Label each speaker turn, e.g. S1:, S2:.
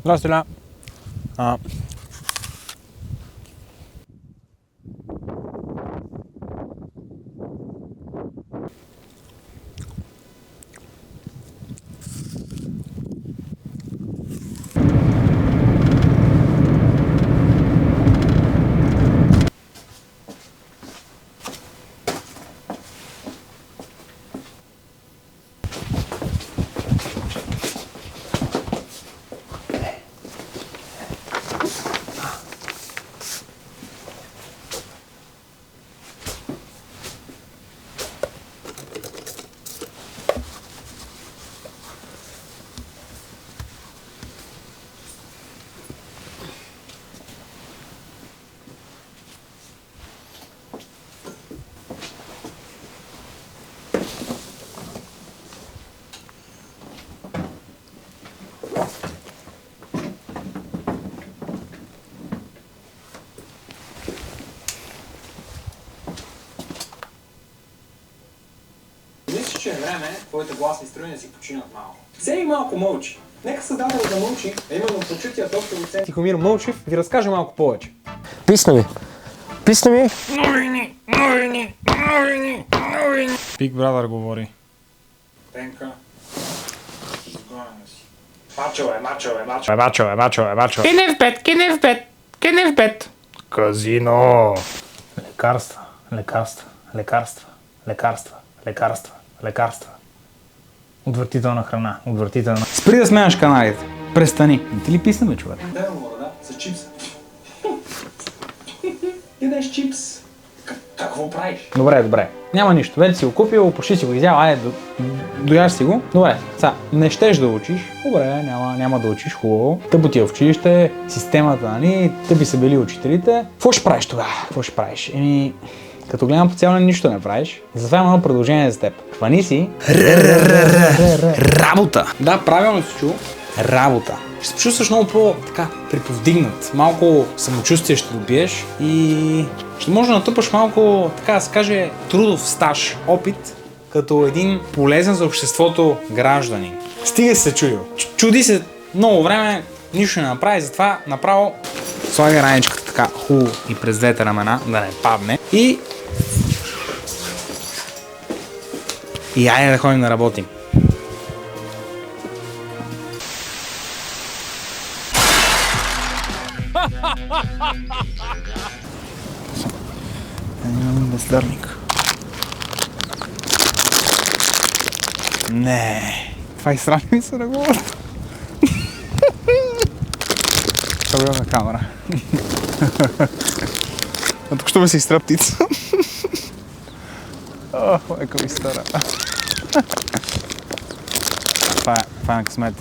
S1: Здрасти, Ля.
S2: Мислиш, че е време твоите гласни струни да си починат малко. Сей малко мълчи. Нека създател да мълчи, а именно прочутият доктор доцент Тихомир Мълчев ви разкаже малко повече.
S3: Писна ми.
S1: Новини! Big Brother говори.
S2: Пенка. Изгонена си. Мачове.
S1: Кенев бет! Казино!
S3: Лекарства. Отвратителна храна.
S1: Спри да сменяш каналите. Престани. Не ти ли писна, бе, човек?
S2: Дай му вода с чипса. Ядеш чипс. Какво правиш?
S1: Добре. Няма нищо. Вече си го купил, почти си го изял, айде, дояш си го. Добре, сега, не щеш да учиш. Добре, няма да учиш, хубаво. Тъпо ти е в училище, системата, нали, тъпи са били учителите. Какво ще правиш тогава? Като гледам по цяло нищо не правиш. Затова имам едно предложение за теб. Хвани си работа. Да, правилно си чул. Работа. Ще се почувстваш много по-така приповдигнат. Малко самочувствие ще добиеш и ще може да натрупаш малко, така да се каже, трудов стаж, опит, като един полезен за обществото гражданин. Стига се чудил. Чуди се много време, нищо не направи, затова направо слага раничката така хубаво и през двете рамена, да не падне. И айде да ходим да работим. Имам бездарник. Не. Това изстрани ми се на главата. Проблемна камера. А тук що ме се изтра птица. Майка ми стара. Това е на късмет.